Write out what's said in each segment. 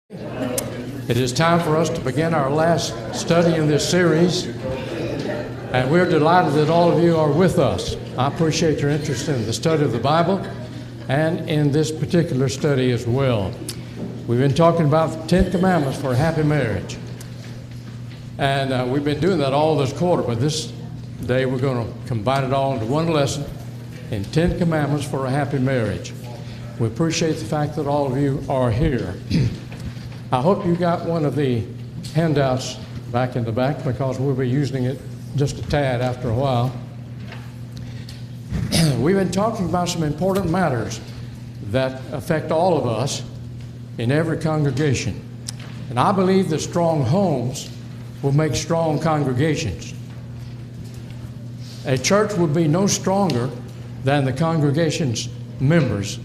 It is time for us to begin our last study in this series, and we're delighted that all of you are with us. I appreciate your interest in the study of the Bible and in this particular study as well. We've been talking about the 10 Commandments for a happy marriage, and we've been doing that all this quarter, but this day we're going to combine it all into one lesson in 10 Commandments for a happy marriage. We appreciate the fact that all of you are here. I hope you got one of the handouts back in the back, because we'll be using it just a tad after a while. We've been talking about some important matters that affect all of us in every congregation. And I believe that strong homes will make strong congregations. A church would be no stronger than the congregation's members,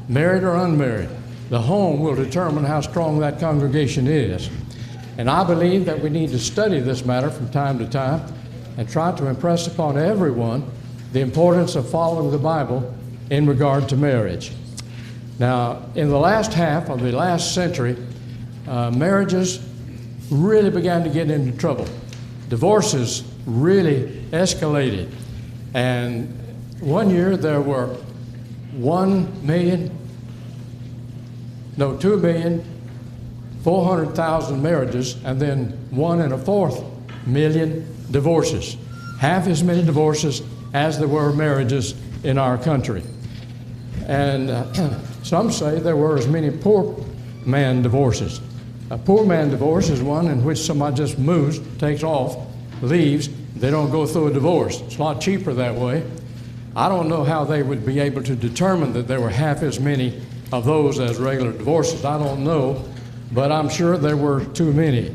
married or unmarried. The home will determine how strong that congregation is. And I believe that we need to study this matter from time to time and try to impress upon everyone the importance of following the Bible in regard to marriage. Now, in the last half of the last century, marriages really began to get into trouble. Divorces really escalated. And one year there were 2,400,000 marriages, and then 1.25 million divorces. Half as many divorces as there were marriages in our country. And some say there were as many poor man divorces. A poor man divorce is one in which somebody just moves, takes off, leaves. They don't go through a divorce. It's a lot cheaper that way. I don't know how they would be able to determine that there were half as many of those as regular divorces. I don't know, but I'm sure there were too many.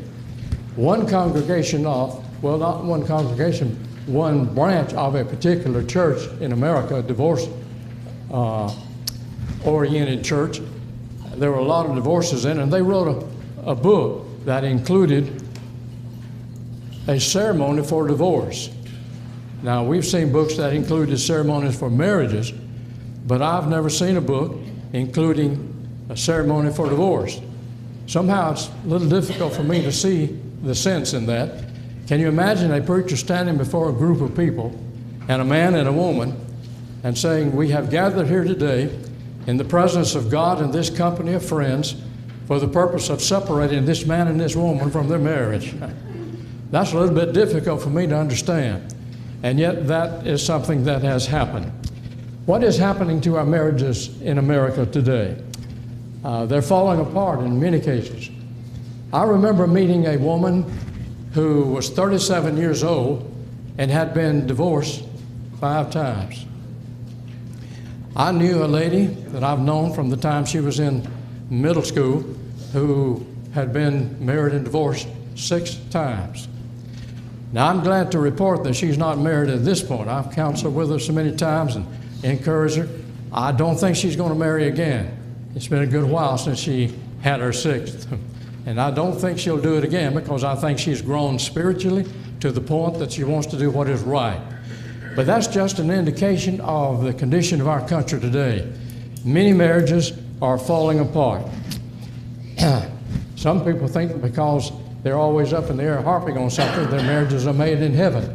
One congregation not one congregation, one branch of a particular church in America, a divorce-oriented church, there were a lot of divorces in it, and they wrote a book that included a ceremony for divorce. Now, we've seen books that included ceremonies for marriages, but I've never seen a book including a ceremony for divorce. Somehow it's a little difficult for me to see the sense in that. Can you imagine a preacher standing before a group of people, and a man and a woman, and saying, "We have gathered here today in the presence of God and this company of friends for the purpose of separating this man and this woman from their marriage"? That's a little bit difficult for me to understand. And yet that is something that has happened. What is happening to our marriages in America today? They're falling apart in many cases. I remember meeting a woman who was 37 years old and had been divorced 5 times. I knew a lady that I've known from the time she was in middle school who had been married and divorced 6 times. Now, I'm glad to report that she's not married at this point. I've counseled with her so many times and encouraged her. I don't think she's going to marry again. It's been a good while since she had her 6th. And I don't think she'll do it again, because I think she's grown spiritually to the point that she wants to do what is right. But that's just an indication of the condition of our country today. Many marriages are falling apart. Some people think because they're always up in the air harping on something, their marriages are made in heaven.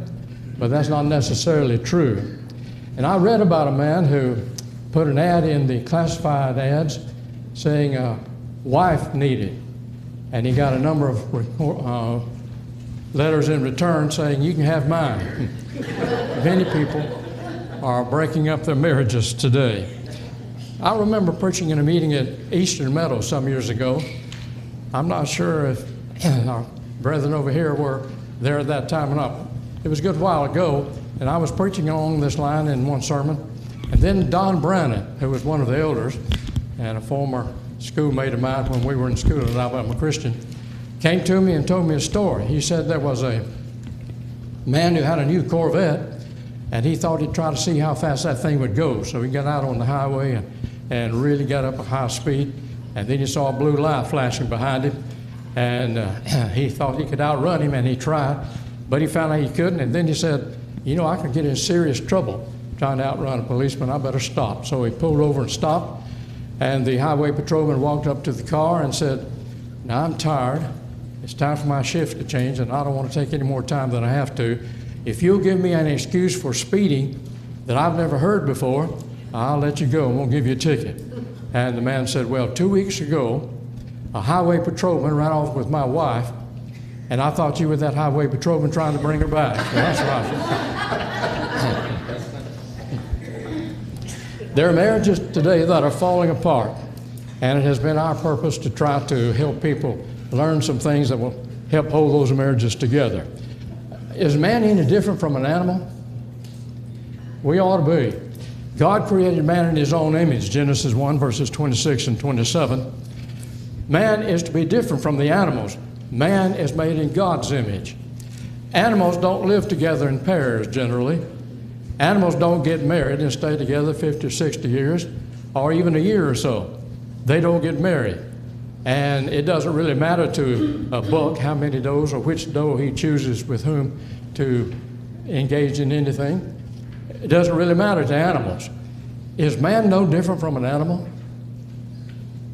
But that's not necessarily true. And I read about a man who put an ad in the classified ads saying wife needed. And he got a number of letters in return saying, "You can have mine." Many people are breaking up their marriages today. I remember preaching in a meeting at Eastern Meadow some years ago. I'm not sure if our brethren over here were there at that time or not. It was a good while ago, and I was preaching along this line in one sermon. And then Don Brannon, who was one of the elders and a former schoolmate of mine when we were in school at Alabama Christian, came to me and told me a story. He said there was a man who had a new Corvette, and he thought he'd try to see how fast that thing would go. So he got out on the highway and really got up a high speed, and then he saw a blue light flashing behind him, and he thought he could outrun him, and he tried, but he found out he couldn't. And then he said, "You know, I could get in serious trouble trying to outrun a policeman. I better stop." So he pulled over and stopped, And the highway patrolman walked up to the car and said, "Now I'm tired. It's time for my shift to change, and I don't want to take any more time than I have to. If you'll give me an excuse for speeding that I've never heard before, I'll let you go and won't give you a ticket." And the man said, "Well, 2 weeks ago, a highway patrolman ran off with my wife, and I thought you were that highway patrolman trying to bring her back." So that's right. There are marriages today that are falling apart, and it has been our purpose to try to help people learn some things that will help hold those marriages together. Is man any different from an animal? We ought to be. God created man in his own image, Genesis 1, verses 26 and 27. Man is to be different from the animals. Man is made in God's image. Animals don't live together in pairs generally. Animals don't get married and stay together 50 or 60 years or even a year or so. They don't get married. And it doesn't really matter to a buck how many does or which doe he chooses with whom to engage in anything. It doesn't really matter to animals. Is man no different from an animal?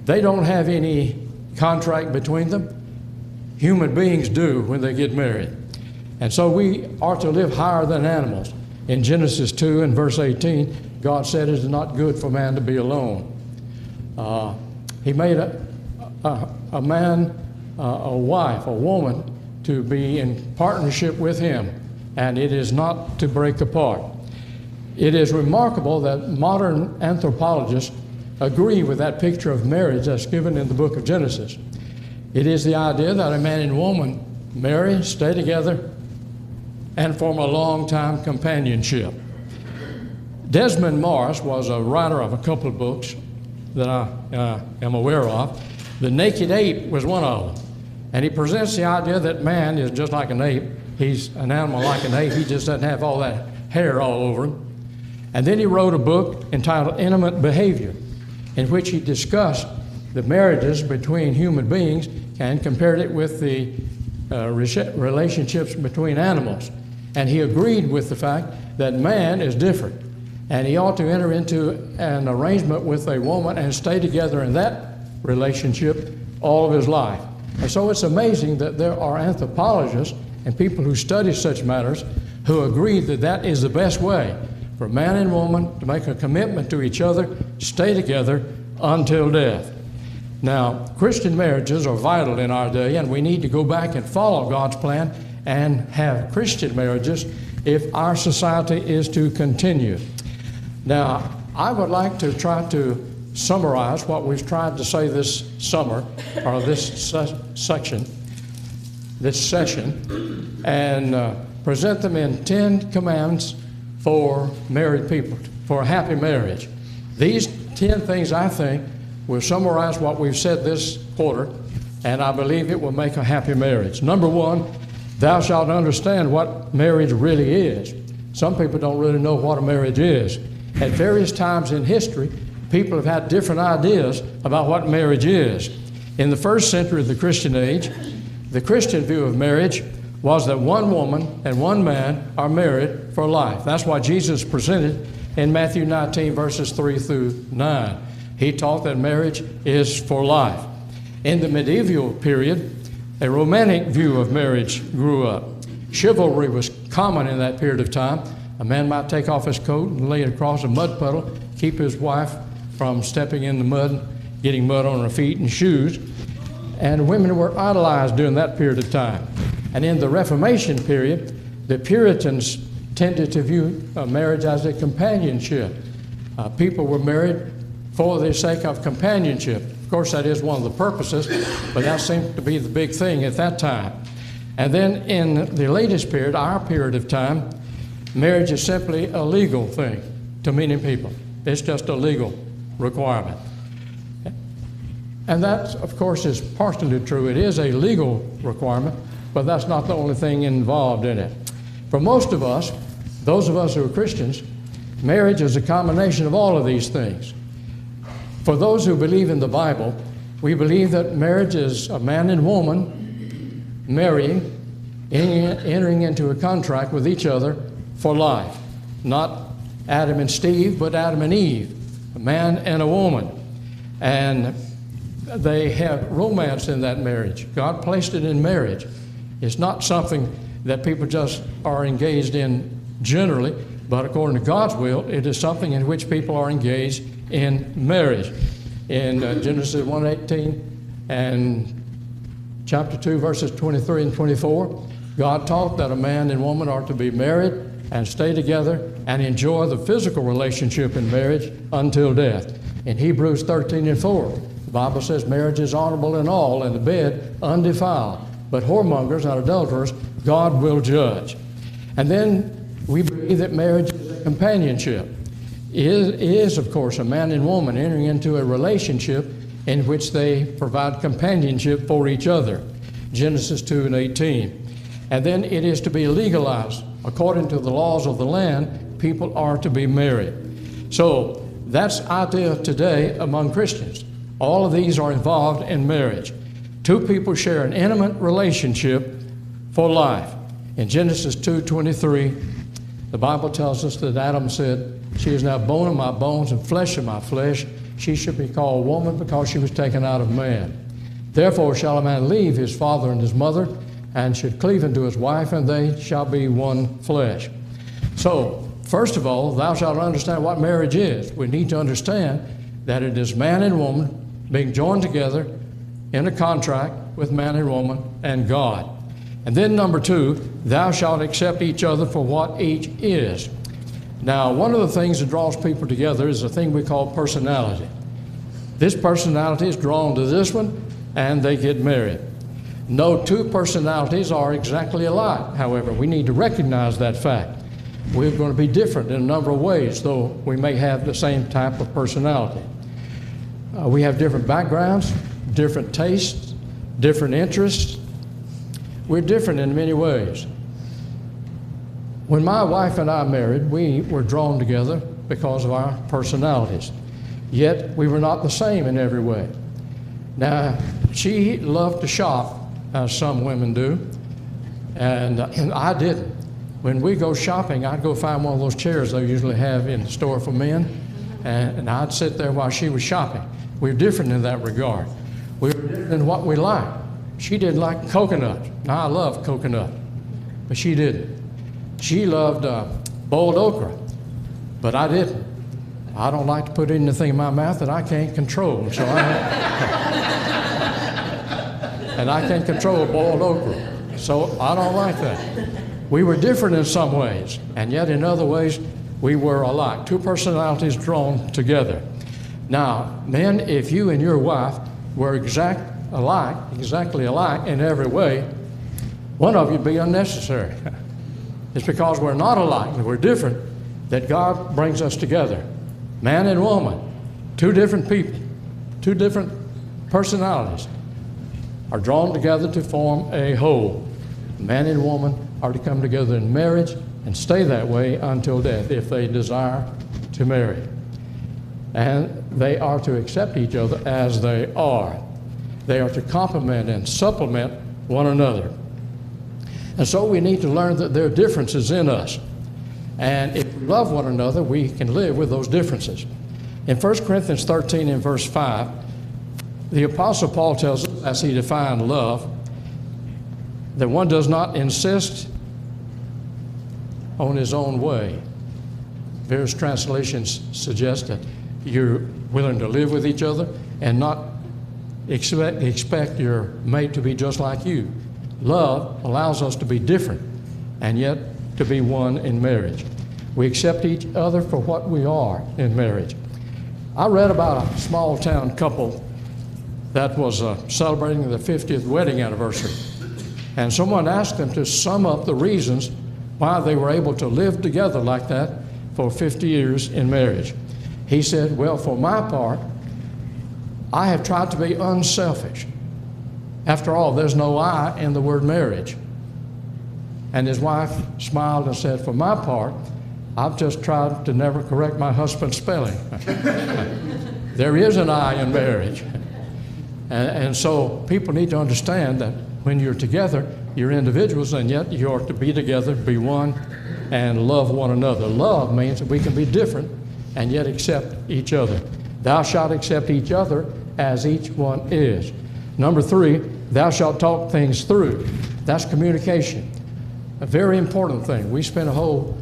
They don't have any contract between them. Human beings do when they get married. And so we are to live higher than animals. In Genesis 2 and verse 18, God said it is not good for man to be alone. He made a man, a wife, a woman to be in partnership with him, and it is not to break apart. It is remarkable that modern anthropologists agree with that picture of marriage that's given in the book of Genesis. It is the idea that a man and woman marry, stay together, and form a long-time companionship. Desmond Morris was a writer of a couple of books that I am aware of. The Naked Ape was one of them. And he presents the idea that man is just like an ape. He's an animal like an ape. He just doesn't have all that hair all over him. And then he wrote a book entitled Intimate Behavior, in which he discussed the marriages between human beings and compared it with the relationships between animals. And he agreed with the fact that man is different, and he ought to enter into an arrangement with a woman and stay together in that relationship all of his life. And so it's amazing that there are anthropologists and people who study such matters who agree that that is the best way for man and woman to make a commitment to each other, stay together until death. Now, Christian marriages are vital in our day, and we need to go back and follow God's plan and have Christian marriages if our society is to continue. Now, I would like to try to summarize what we've tried to say this summer, or this session, and present them in 10 commands for married people, for a happy marriage. These 10 things, I think, will summarize what we've said this quarter, and I believe it will make a happy marriage. Number one, thou shalt understand what marriage really is. Some people don't really know what a marriage is. At various times in history, people have had different ideas about what marriage is. In the first century of the Christian age, the Christian view of marriage was that one woman and one man are married for life. That's why Jesus presented in Matthew 19, verses 3 through 9. He taught that marriage is for life. In the medieval period, a romantic view of marriage grew up. Chivalry was common in that period of time. A man might take off his coat and lay it across a mud puddle, keep his wife from stepping in the mud, getting mud on her feet and shoes. And women were idolized during that period of time. And in the Reformation period, the Puritans tended to view marriage as a companionship. People were married for the sake of companionship. Of course, that is one of the purposes, but that seemed to be the big thing at that time. And then in the latest period, our period of time, marriage is simply a legal thing to many people. It's just a legal requirement. And that, of course, is partially true. It is a legal requirement, but that's not the only thing involved in it. For most of us, those of us who are Christians, marriage is a combination of all of these things. For those who believe in the Bible, we believe that marriage is a man and woman marrying, entering into a contract with each other for life. Not Adam and Steve, but Adam and Eve, a man and a woman. and they have romance in that marriage. God placed it in marriage. It's not something that people just are engaged in generally, but according to God's will, it is something in which people are engaged in marriage. In Genesis 1:18 and chapter 2, verses 23 and 24, God taught that a man and woman are to be married and stay together and enjoy the physical relationship in marriage until death. In Hebrews 13 and 4, the Bible says marriage is honorable in all, and the bed undefiled. But whoremongers and adulterers God will judge. And then we believe that marriage is a companionship. It is, of course, a man and woman entering into a relationship in which they provide companionship for each other. Genesis 2 and 18. And then it is to be legalized. According to the laws of the land, people are to be married. So that's the idea today among Christians. All of these are involved in marriage. Two people share an intimate relationship for life. In Genesis 2:23, the Bible tells us that Adam said, "She is now bone of my bones and flesh of my flesh. She should be called woman because she was taken out of man. Therefore shall a man leave his father and his mother, and should cleave unto his wife, and they shall be one flesh." So, first of all, thou shalt understand what marriage is. We need to understand that it is man and woman being joined together in a contract with man and woman and God. And then number two, thou shalt accept each other for what each is. Now, one of the things that draws people together is a thing we call personality. This personality is drawn to this one, and they get married. No two personalities are exactly alike. However, we need to recognize that fact. We're going to be different in a number of ways, though we may have the same type of personality. We have different backgrounds, different tastes, different interests. We're different in many ways. When my wife and I married, we were drawn together because of our personalities. Yet we were not the same in every way. Now, she loved to shop, as some women do, and I didn't. When we go shopping, I'd go find one of those chairs they usually have in the store for men, and I'd sit there while she was shopping. We're different in that regard. We were different in what we like. She didn't like coconut. Now, I love coconut, but she didn't. She loved boiled okra, but I didn't. I don't like to put anything in my mouth that I can't control, so and I can't control boiled okra, so I don't like that. We were different in some ways, and yet in other ways we were alike. Two personalities drawn together. Now, men, if you and your wife were exactly alike in every way, one of you'd be unnecessary. It's because we're not alike and we're different that God brings us together. Man and woman, two different people, two different personalities are drawn together to form a whole. Man and woman are to come together in marriage and stay that way until death if they desire to marry. And they are to accept each other as they are. They are to complement and supplement one another. And so we need to learn that there are differences in us. And if we love one another, we can live with those differences. In 1 Corinthians 13 and verse 5, the Apostle Paul tells us, as he defined love, that one does not insist on his own way. Various translations suggest that you're willing to live with each other and not expect your mate to be just like you. Love allows us to be different and yet to be one in marriage. We accept each other for what we are in marriage. I read about a small town couple that was celebrating their 50th wedding anniversary. And someone asked them to sum up the reasons why they were able to live together like that for 50 years in marriage. He said, well, for my part, I have tried to be unselfish. After all, there's no I in the word marriage. And his wife smiled and said, for my part, I've just tried to never correct my husband's spelling. There is an I in marriage. And so people need to understand that when you're together, you're individuals, and yet you are to be together, be one, and love one another. Love means that we can be different and yet accept each other. Thou shalt accept each other as each one is. Number 3, thou shalt talk things through. That's communication. A very important thing. We spent a whole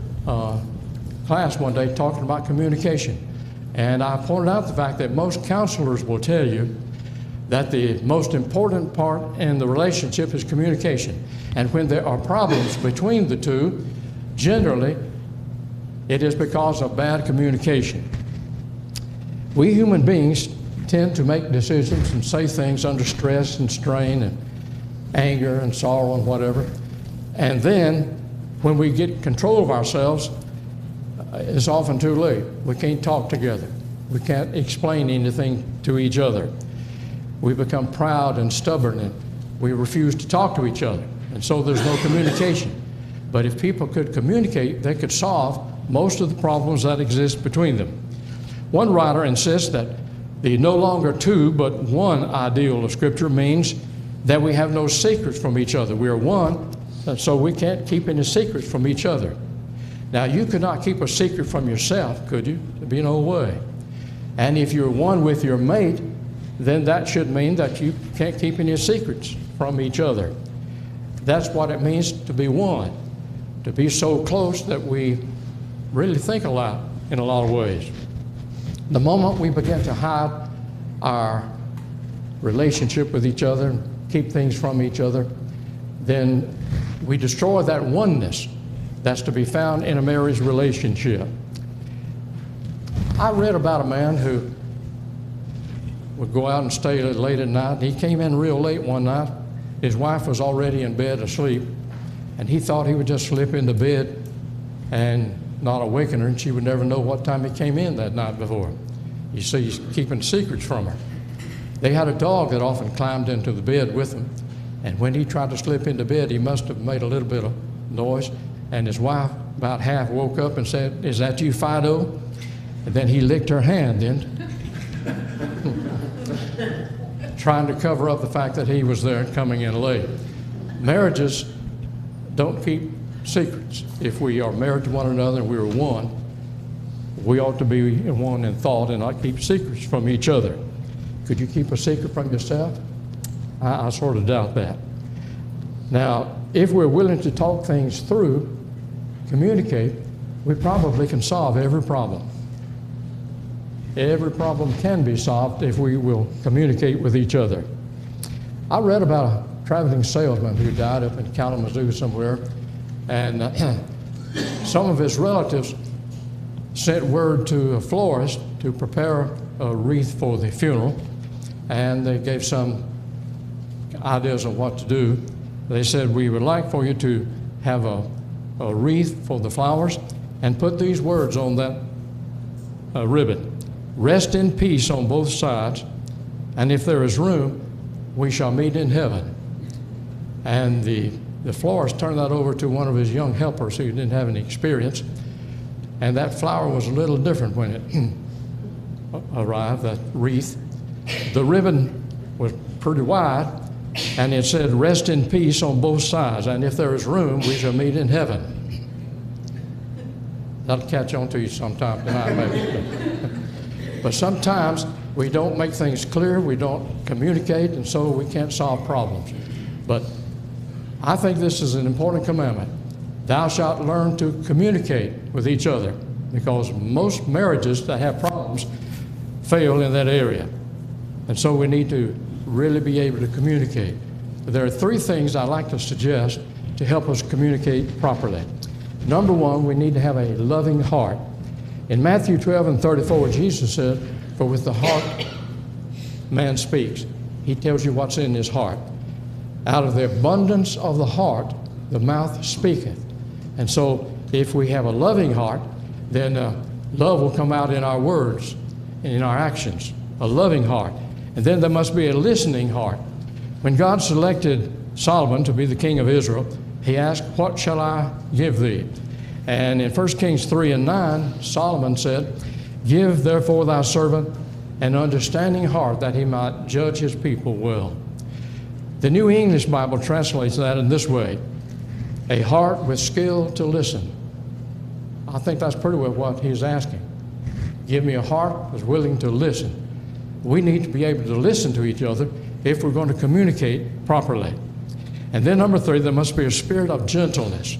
class one day talking about communication. And I pointed out the fact that most counselors will tell you that the most important part in the relationship is communication. And when there are problems between the two, generally, it is because of bad communication. We human beings tend to make decisions and say things under stress and strain and anger and sorrow and whatever. And then when we get control of ourselves, it's often too late. We can't talk together. We can't explain anything to each other. We become proud and stubborn, and we refuse to talk to each other. And so there's no communication. But if people could communicate, they could solve most of the problems that exist between them. One writer insists that the no longer two but one ideal of Scripture means that we have no secrets from each other. We are one, and so we can't keep any secrets from each other. Now, you could not keep a secret from yourself, could you? There'd be no way. And if you're one with your mate, then that should mean that you can't keep any secrets from each other. That's what it means to be one, to be so close that we really think a lot in a lot of ways. The moment we begin to hide our relationship with each other and keep things from each other, then we destroy that oneness that's to be found in a marriage relationship. I read about a man who would go out and stay late at night. He came in real late one night. His wife was already in bed asleep, and he thought he would just slip into bed and not awaken her, and she would never know what time he came in that night before. You see, he's keeping secrets from her. They had a dog that often climbed into the bed with them, and when he tried to slip into bed, he must have made a little bit of noise, and his wife about half woke up and said, "Is that you, Fido?" And then he licked her hand then, trying to cover up the fact that he was there coming in late. Marriages don't keep secrets. If we are married to one another and we are one, we ought to be one in thought and not keep secrets from each other. Could you keep a secret from yourself? I sort of doubt that. Now, if we're willing to talk things through, communicate, we probably can solve every problem. Every problem can be solved if we will communicate with each other. I read about a traveling salesman who died up in Kalamazoo somewhere, and some of his relatives sent word to a florist to prepare a wreath for the funeral, and they gave some ideas of what to do. They said, "We would like for you to have a wreath for the flowers and put these words on that ribbon. Rest in peace on both sides, and if there is room, we shall meet in heaven." And the florist turned that over to one of his young helpers who didn't have any experience, and that flower was a little different when it arrived, that wreath. The ribbon was pretty wide, and it said, "Rest in peace on both sides, and if there is room, we shall meet in heaven." That'll catch on to you sometime tonight, maybe. But sometimes we don't make things clear, we don't communicate, and so we can't solve problems. But I think this is an important commandment. Thou shalt learn to communicate with each other, because most marriages that have problems fail in that area. And so we need to really be able to communicate. There are 3 things I'd like to suggest to help us communicate properly. Number 1, we need to have a loving heart. In Matthew 12:34, Jesus said, "For with the heart man speaks." He tells you what's in his heart. Out of the abundance of the heart, the mouth speaketh. And so if we have a loving heart, then love will come out in our words and in our actions. A loving heart. And then there must be a listening heart. When God selected Solomon to be the king of Israel, he asked, "What shall I give thee?" And in 1 Kings 3:9, Solomon said, "Give therefore thy servant an understanding heart, that he might judge his people well." The New English Bible translates that in this way: a heart with skill to listen. I think that's pretty well what he's asking. Give me a heart that's willing to listen. We need to be able to listen to each other if we're going to communicate properly. And then number 3, there must be a spirit of gentleness.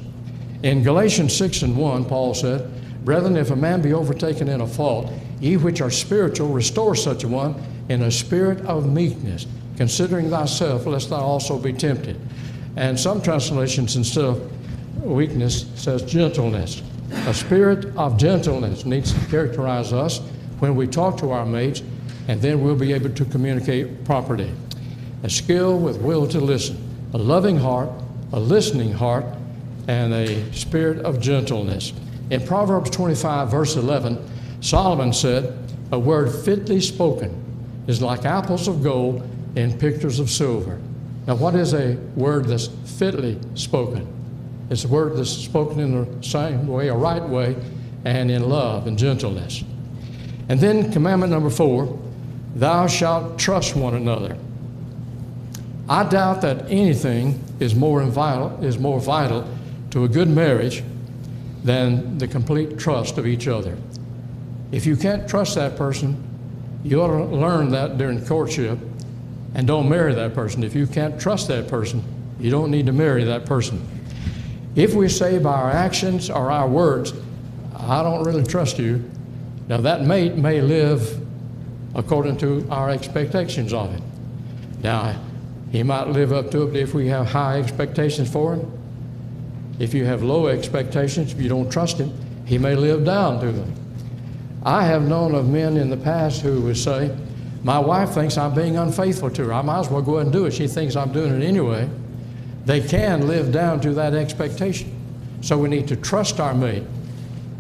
In Galatians 6:1, Paul said, "Brethren, if a man be overtaken in a fault, ye which are spiritual, restore such a one in a spirit of meekness, considering thyself, lest thou also be tempted." And some translations, instead of weakness, says gentleness. A spirit of gentleness needs to characterize us when we talk to our mates, and then we'll be able to communicate properly. A skill with will to listen, a loving heart, a listening heart, and a spirit of gentleness. In Proverbs 25, verse 11, Solomon said, "A word fitly spoken is like apples of gold in pictures of silver." Now, what is a word that's fitly spoken? It's a word that's spoken in the same way, a right way, and in love and gentleness. And then commandment number 4, thou shalt trust one another. I doubt that anything is more vital to a good marriage than the complete trust of each other. If you can't trust that person, you ought to learn that during courtship and don't marry that person. If you can't trust that person, you don't need to marry that person. If we say by our actions or our words, "I don't really trust you," now that mate may live according to our expectations of him. Now, he might live up to it if we have high expectations for him. If you have low expectations, if you don't trust him, he may live down to them. I have known of men in the past who would say, "My wife thinks I'm being unfaithful to her. I might as well go ahead and do it. She thinks I'm doing it anyway." They can live down to that expectation. So we need to trust our mate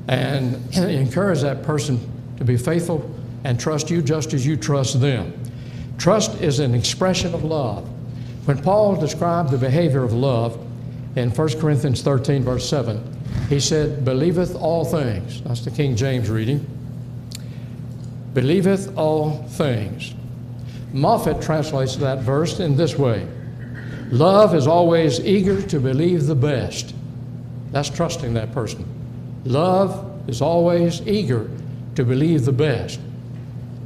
and encourage that person to be faithful and trust you just as you trust them. Trust is an expression of love. When Paul described the behavior of love in 1 Corinthians 13, verse 7, he said, "Believeth all things." That's the King James reading. Believeth all things. Moffat translates that verse in this way: love is always eager to believe the best. That's trusting that person. Love is always eager to believe the best.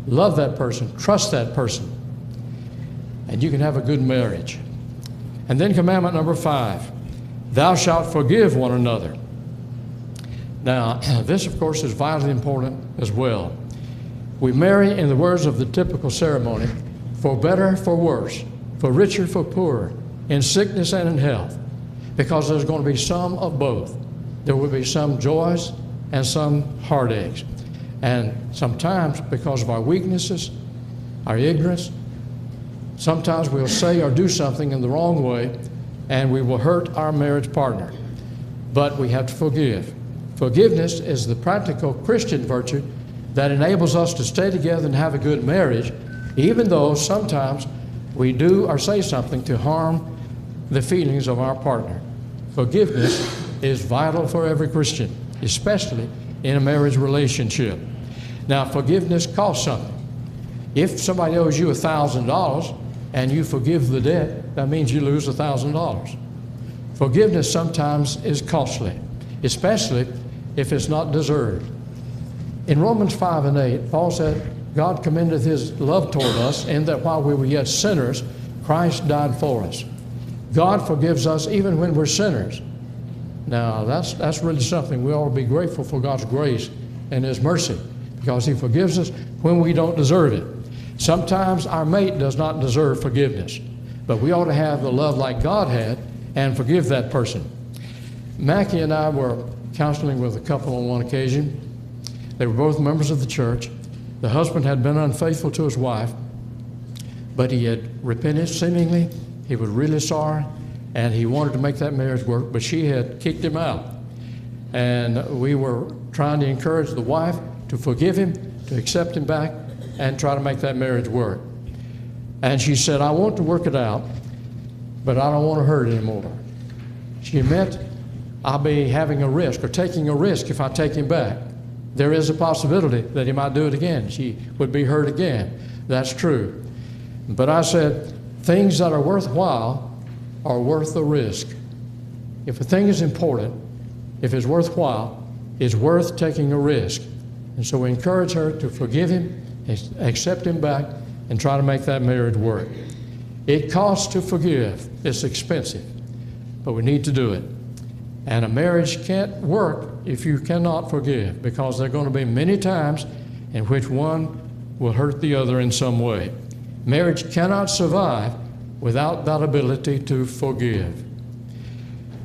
Love that person, trust that person, and you can have a good marriage. And then commandment number 5, thou shalt forgive one another. Now, this, of course, is vitally important as well. We marry, in the words of the typical ceremony, for better, for worse, for richer, for poorer, in sickness and in health, because there's going to be some of both. There will be some joys and some heartaches. And sometimes, because of our weaknesses, our ignorance, sometimes we'll say or do something in the wrong way, and we will hurt our marriage partner. But we have to forgive. Forgiveness is the practical Christian virtue that enables us to stay together and have a good marriage, even though sometimes we do or say something to harm the feelings of our partner. Forgiveness is vital for every Christian, especially in a marriage relationship. Now, forgiveness costs something. If somebody owes you $1,000 and you forgive the debt, that means you lose $1,000. Forgiveness sometimes is costly, especially if it's not deserved. In Romans 5 and 8, Paul said, God commendeth his love toward us in that while we were yet sinners, Christ died for us. God forgives us even when we're sinners. Now, that's really something. We ought to be grateful for God's grace and his mercy, because he forgives us when we don't deserve it. Sometimes our mate does not deserve forgiveness, but we ought to have the love like God had and forgive that person. Mackie and I were counseling with a couple on one occasion. They were both members of the church. The husband had been unfaithful to his wife, but he had repented seemingly. He was really sorry, and he wanted to make that marriage work, but she had kicked him out. And we were trying to encourage the wife to forgive him, to accept him back, and try to make that marriage work. And she said, I want to work it out, but I don't want to hurt anymore. She meant I'll be having a risk or taking a risk if I take him back. There is a possibility that he might do it again. She would be hurt again. That's true. But I said, things that are worthwhile are worth the risk. If a thing is important, if it's worthwhile, it's worth taking a risk. And so we encourage her to forgive him, accept him back, and try to make that marriage work. It costs to forgive. It's expensive, but we need to do it. And a marriage can't work if you cannot forgive, because there are going to be many times in which one will hurt the other in some way. Marriage cannot survive without that ability to forgive.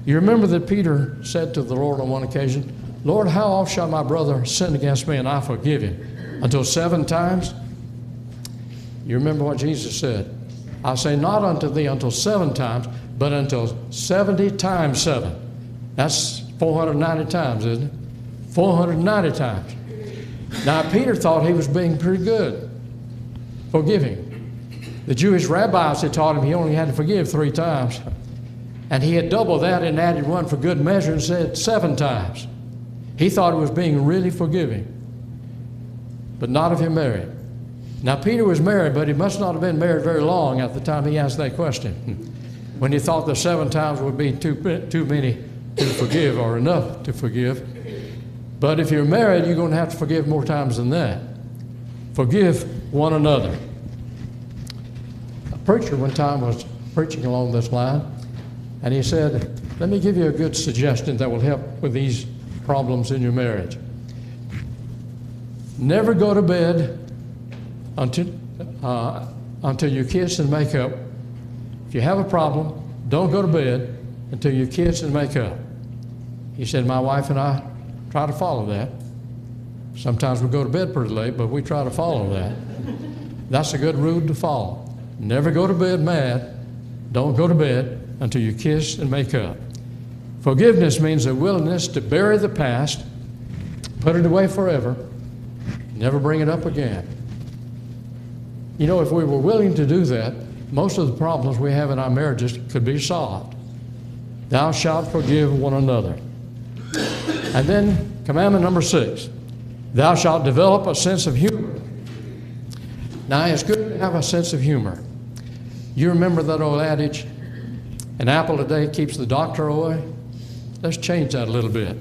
You remember that Peter said to the Lord on one occasion, "Lord, how oft shall my brother sin against me and I forgive him? Until 7 times? You remember what Jesus said? I say not unto thee until 7 times, but until 70 times 7. That's 490 times, isn't it? 490 times. Now, Peter thought he was being pretty good, forgiving. The Jewish rabbis had taught him he only had to forgive 3 times. And he had doubled that and added one for good measure and said 7 times. He thought he was being really forgiving, but not if you're married. Now, Peter was married, but he must not have been married very long at the time he asked that question, when he thought the 7 times would be too many to forgive or enough to forgive. But if you're married, you're going to have to forgive more times than that. Forgive one another. A preacher one time was preaching along this line, and he said, let me give you a good suggestion that will help with these problems in your marriage. Never go to bed until you kiss and make up. If you have a problem, don't go to bed until you kiss and make up. He said, my wife and I try to follow that. Sometimes we go to bed pretty late, but we try to follow that. That's a good rule to follow. Never go to bed mad. Don't go to bed until you kiss and make up. Forgiveness means a willingness to bury the past, put it away forever, never bring it up again. You know, if we were willing to do that, most of the problems we have in our marriages could be solved. Thou shalt forgive one another. And then commandment number 6, thou shalt develop a sense of humor. Now, it's good to have a sense of humor. You remember that old adage, an apple a day keeps the doctor away? Let's change that a little bit.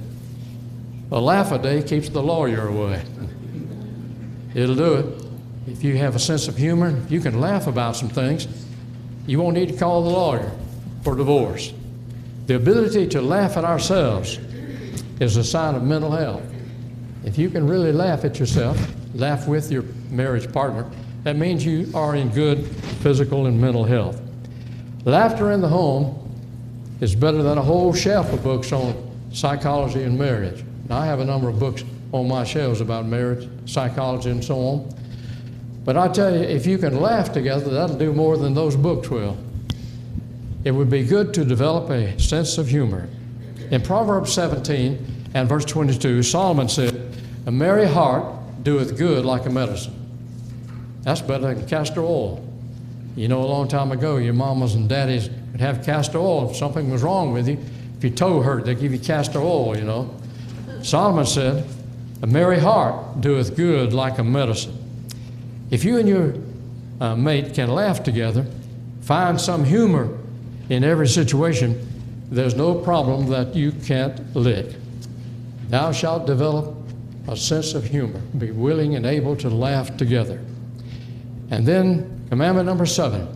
A laugh a day keeps the lawyer away. It'll do it. If you have a sense of humor, you can laugh about some things. You won't need to call the lawyer for divorce. The ability to laugh at ourselves is a sign of mental health. If you can really laugh at yourself, laugh with your marriage partner, that means you are in good physical and mental health. Laughter in the home is better than a whole shelf of books on psychology and marriage. Now, I have a number of books on my shelves about marriage, psychology, and so on. But I tell you, if you can laugh together, that'll do more than those books will. It would be good to develop a sense of humor. In Proverbs 17 and verse 22, Solomon said, a merry heart doeth good like a medicine. That's better than castor oil. You know, a long time ago, your mamas and daddies would have castor oil. If something was wrong with you, if your toe hurt, they'd give you castor oil, you know. Solomon said, a merry heart doeth good like a medicine. If you and your mate can laugh together, find some humor in every situation, there's no problem that you can't lick. Thou shalt develop a sense of humor, be willing and able to laugh together. And then commandment number 7,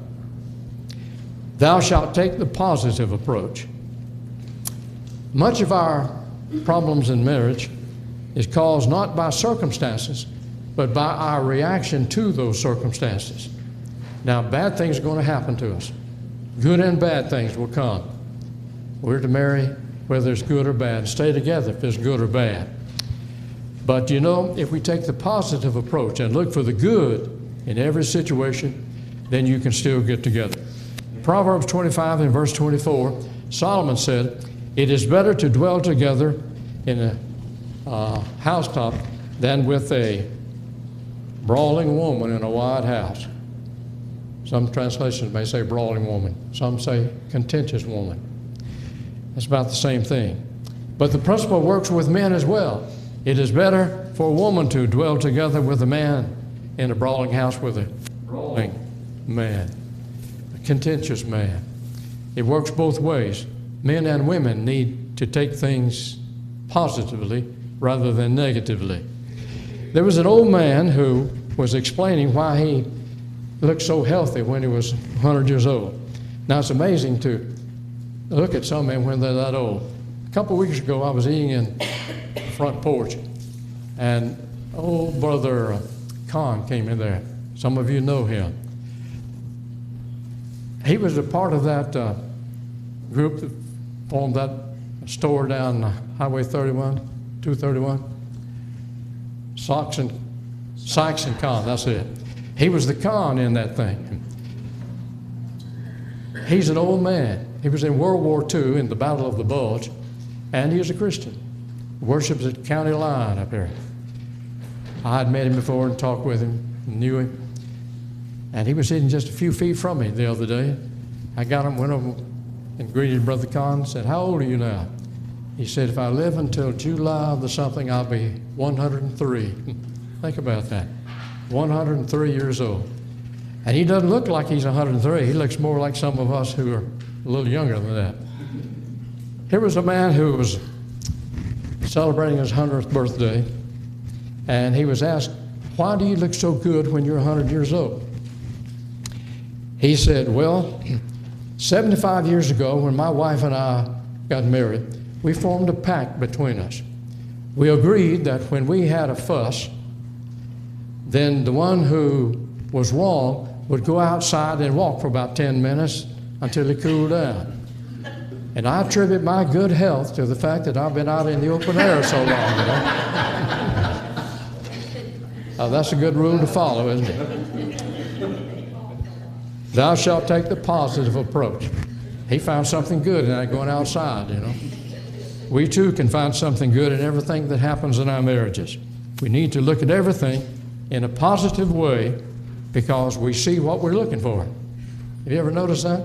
thou shalt take the positive approach. Much of our problems in marriage is caused not by circumstances, but by our reaction to those circumstances. Now, bad things are going to happen to us. Good and bad things will come. We're to marry whether it's good or bad, and stay together if it's good or bad. But you know, if we take the positive approach and look for the good in every situation, then you can still get together. Proverbs 25 and verse 24, Solomon said, it is better to dwell together in a housetop than with a brawling woman in a wide house. Some translations may say brawling woman. Some say contentious woman. It's about the same thing. But the principle works with men as well. It is better for a woman to dwell together with a man in a brawling house with a brawling man, a contentious man. It works both ways. Men and women need to take things positively rather than negatively. There was an old man who was explaining why he looked so healthy when he was 100 years old. Now, it's amazing to look at some men when they're that old. A couple of weeks ago, I was eating in the front porch, and old Brother Khan came in there. Some of you know him. He was a part of that group that formed that store down Highway 31, 231. Sykes and Khan, that's it. He was the Khan in that thing. He's an old man. He was in World War II in the Battle of the Bulge, and he is a Christian. Worships at County Line up there. I had met him before and talked with him, knew him. And he was sitting just a few feet from me the other day. I got him, went over and greeted Brother Khan and said, "How old are you now?" He said, "If I live until July of the something, I'll be 103. Think about that. 103 years old. And he doesn't look like he's 103. He looks more like some of us who are a little younger than that. Here was a man who was celebrating his 100th birthday, and he was asked, "Why do you look so good when you're 100 years old?" He said, "Well, 75 years ago when my wife and I got married, we formed a pact between us. We agreed that when we had a fuss, then the one who was wrong would go outside and walk for about 10 minutes until it cooled down. And I attribute my good health to the fact that I've been out in the open air so long, you know." That's a good rule to follow, isn't it? Thou shalt take the positive approach. He found something good in that going outside, you know. We too can find something good in everything that happens in our marriages. We need to look at everything in a positive way because we see what we're looking for. Have you ever noticed that?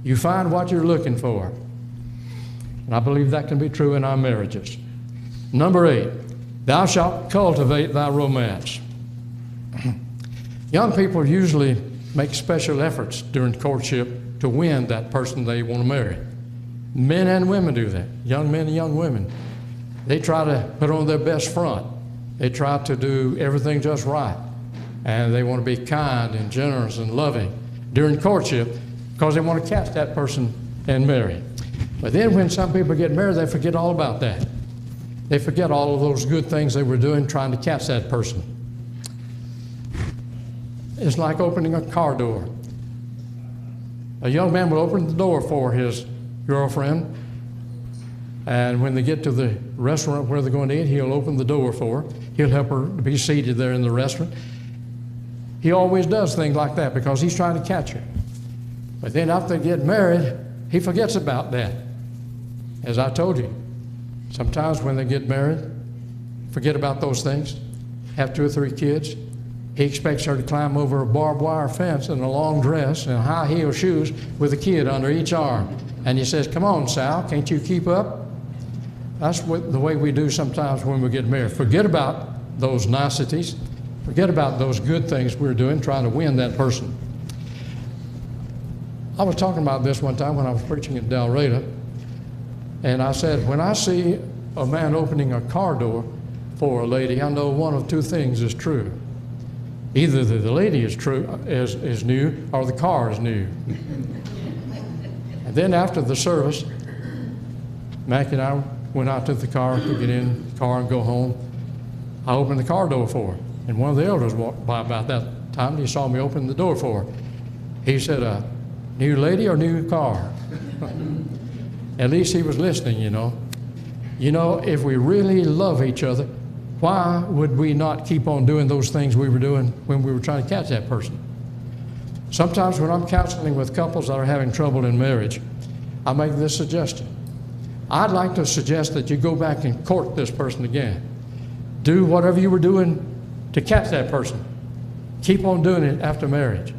You find what you're looking for. And I believe that can be true in our marriages. Number 8, thou shalt cultivate thy romance. Young people usually make special efforts during courtship to win that person they want to marry. Men and women do that, young men and young women. They try to put on their best front. They try to do everything just right. And they want to be kind and generous and loving during courtship because they want to catch that person and marry. But then when some people get married, they forget all about that. They forget all of those good things they were doing trying to catch that person. It's like opening a car door. A young man will open the door for his girlfriend, and when they get to the restaurant where they're going to eat, he'll open the door for her. He'll help her to be seated there in the restaurant. He always does things like that because he's trying to catch her. But then after they get married, he forgets about that. As I told you, sometimes when they get married, forget about those things, have 2 or 3 kids. He expects her to climb over a barbed wire fence in a long dress and high heel shoes with a kid under each arm. And he says, "Come on, Sal, can't you keep up?" That's the way we do sometimes when we get married. Forget about those niceties. Forget about those good things we're doing, trying to win that person. I was talking about this one time when I was preaching at Del Reyta, and I said, when I see a man opening a car door for a lady, I know one of 2 things is true. Either the lady is new, or the car is new. And then after the service, Mac and I went out to the car to get in the car and go home. I opened the car door for her, and one of the elders walked by about that time. He saw me open the door for her. He said, "New lady or new car?" At least he was listening, you know. You know, if we really love each other, why would we not keep on doing those things we were doing when we were trying to catch that person? Sometimes when I'm counseling with couples that are having trouble in marriage, I make this suggestion. I'd like to suggest that you go back and court this person again. Do whatever you were doing to catch that person. Keep on doing it after marriage,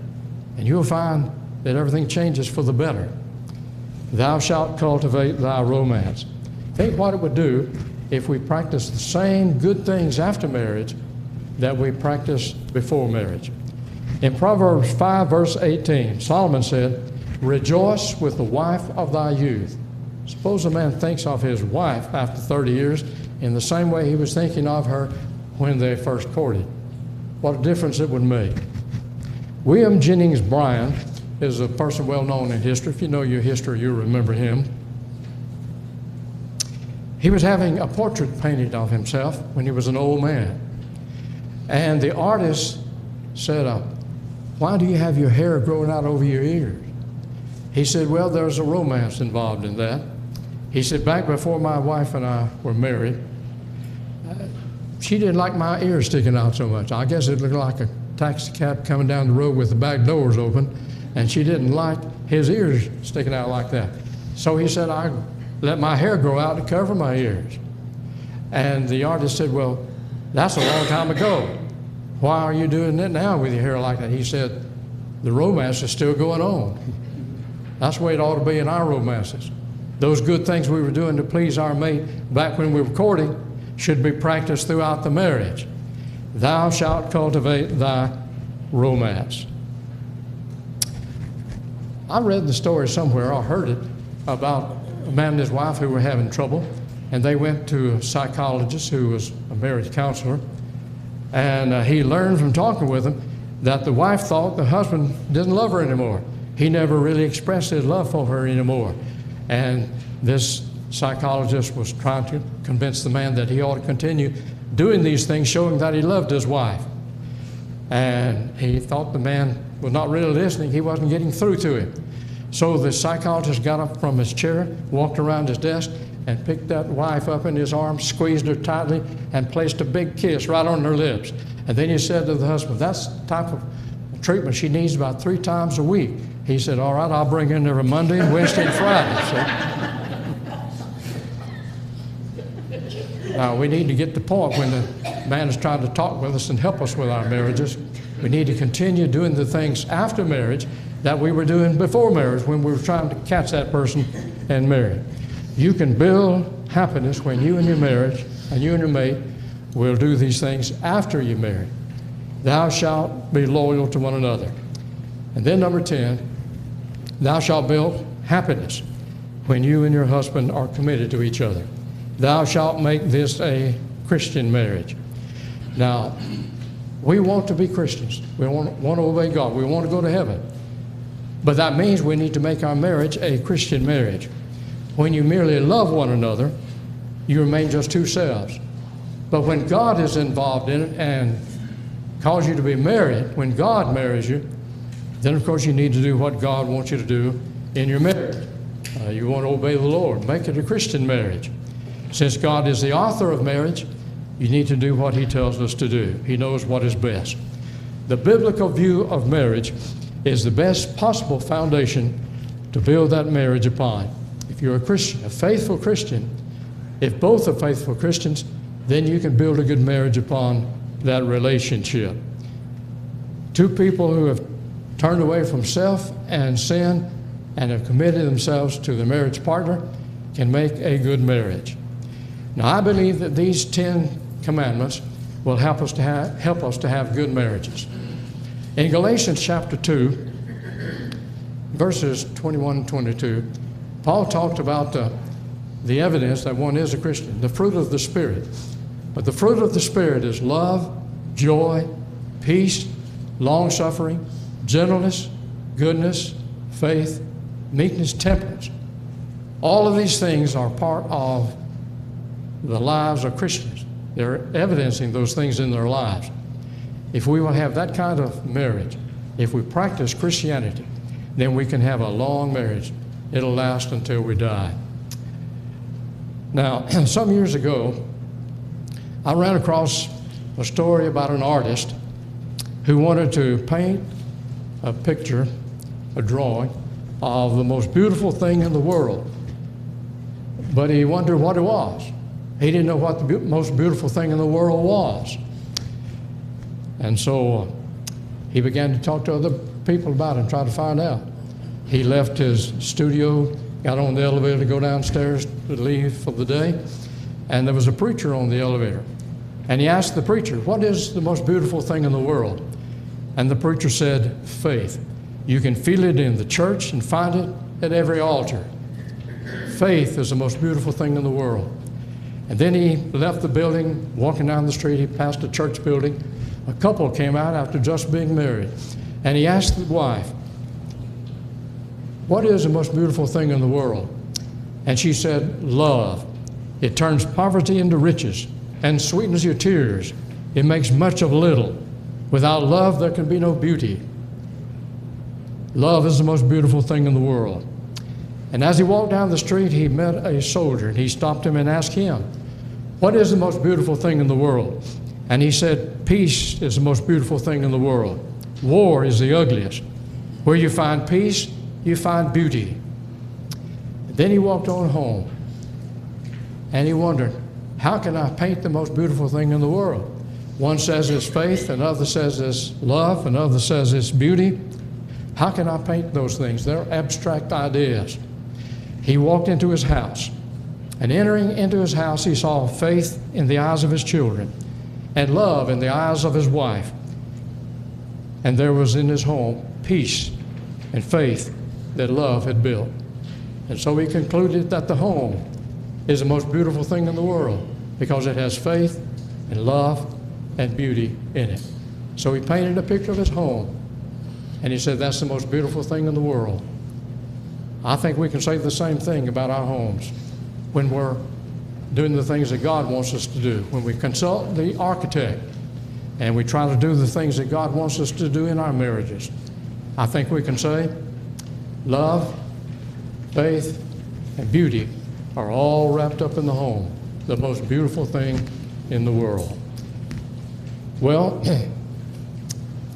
and you'll find that everything changes for the better. Thou shalt cultivate thy romance. Think what it would do if we practice the same good things after marriage that we practiced before marriage. In Proverbs 5, verse 18, Solomon said, "Rejoice with the wife of thy youth." Suppose a man thinks of his wife after 30 years in the same way he was thinking of her when they first courted. What a difference it would make. William Jennings Bryan is a person well known in history. If you know your history, you'll remember him. He was having a portrait painted of himself when he was an old man. And the artist said, why do you have your hair growing out over your ears? He said, well, there's a romance involved in that. He said, back before my wife and I were married, she didn't like my ears sticking out so much. I guess it looked like a taxi cab coming down the road with the back doors open, and she didn't like his ears sticking out like that. So he said, I let my hair grow out to cover my ears. And the artist said, well, that's a long time ago. Why are you doing it now with your hair like that? He said, the romance is still going on. That's the way it ought to be in our romances. Those good things we were doing to please our mate back when we were courting should be practiced throughout the marriage. Thou shalt cultivate thy romance. I read the story somewhere, I heard it, about a man and his wife who were having trouble, and they went to a psychologist who was a marriage counselor, and he learned from talking with him that the wife thought the husband didn't love her anymore. He never really expressed his love for her anymore. And this psychologist was trying to convince the man that he ought to continue doing these things, showing that he loved his wife. And he thought the man was not really listening. He wasn't getting through to him. So the psychologist got up from his chair, walked around his desk, and picked that wife up in his arms, squeezed her tightly, and placed a big kiss right on her lips. And then he said to the husband, that's the type of treatment she needs about 3 times a week. He said, all right, I'll bring her in every Monday, Wednesday, and Friday. So, now, we need to get the point when the man is trying to talk with us and help us with our marriages. We need to continue doing the things after marriage that we were doing before marriage when we were trying to catch that person and marry. You can build happiness when you and your marriage and you and your mate will do these things after you marry. Thou shalt be loyal to one another. And then number 10, thou shalt build happiness when you and your husband are committed to each other. Thou shalt make this a Christian marriage. Now, we want to be Christians. We want to obey God. We want to go to heaven. But that means we need to make our marriage a Christian marriage. When you merely love one another, you remain just two selves. But when God is involved in it and calls you to be married, when God marries you, then of course you need to do what God wants you to do in your marriage. You want to obey the Lord. Make it a Christian marriage. Since God is the author of marriage, you need to do what He tells us to do. He knows what is best. The biblical view of marriage is the best possible foundation to build that marriage upon. If you're a Christian, a faithful Christian, if both are faithful Christians, then you can build a good marriage upon that relationship. Two people who have turned away from self and sin and have committed themselves to the marriage partner can make a good marriage. Now, I believe that these 10 commandments will help us to have good marriages. In Galatians chapter 2, verses 21 and 22, Paul talked about the evidence that one is a Christian, the fruit of the Spirit. But the fruit of the Spirit is love, joy, peace, long-suffering, gentleness, goodness, faith, meekness, temperance. All of these things are part of the lives of Christians. They're evidencing those things in their lives. If we will have that kind of marriage, if we practice Christianity, then we can have a long marriage. It'll last until we die. Now, some years ago, I ran across a story about an artist who wanted to paint a picture, a drawing, of the most beautiful thing in the world. But he wondered what it was. He didn't know what the most beautiful thing in the world was. And so he began to talk to other people about it and try to find out. He left his studio, got on the elevator to go downstairs to leave for the day, and there was a preacher on the elevator. And he asked the preacher, what is the most beautiful thing in the world? And the preacher said, faith. You can feel it in the church and find it at every altar. Faith is the most beautiful thing in the world. And then he left the building, walking down the street, he passed a church building. A couple came out after just being married. And he asked the wife, "What is the most beautiful thing in the world?" And she said, "Love. It turns poverty into riches and sweetens your tears. It makes much of little. Without love, there can be no beauty." Love is the most beautiful thing in the world. And as he walked down the street, he met a soldier, and he stopped him and asked him, "What is the most beautiful thing in the world?" And he said, "Peace is the most beautiful thing in the world. War is the ugliest. Where you find peace, you find beauty." And then he walked on home, and he wondered, how can I paint the most beautiful thing in the world? One says it's faith, another says it's love, another says it's beauty. How can I paint those things? They're abstract ideas. He walked into his house, and entering into his house, he saw faith in the eyes of his children and love in the eyes of his wife. And there was in his home peace and faith that love had built. And so he concluded that the home is the most beautiful thing in the world because it has faith and love and beauty in it. So he painted a picture of his home, and he said that's the most beautiful thing in the world. I think we can say the same thing about our homes when we're doing the things that God wants us to do. When we consult the architect and we try to do the things that God wants us to do in our marriages, I think we can say love, faith, and beauty are all wrapped up in the home, the most beautiful thing in the world. Well,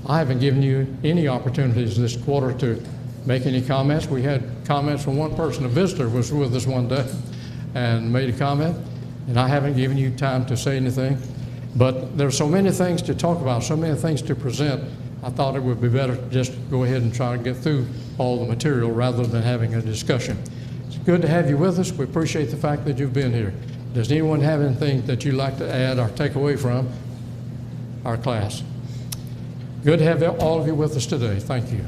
I haven't given you any opportunities this quarter to make any comments. We had comments from one person. A visitor was with us one day and made a comment, and I haven't given you time to say anything. But there are so many things to talk about, so many things to present, I thought it would be better to just go ahead and try to get through all the material rather than having a discussion. It's good to have you with us. We appreciate the fact that you've been here. Does anyone have anything that you'd like to add or take away from our class? Good to have all of you with us today. Thank you.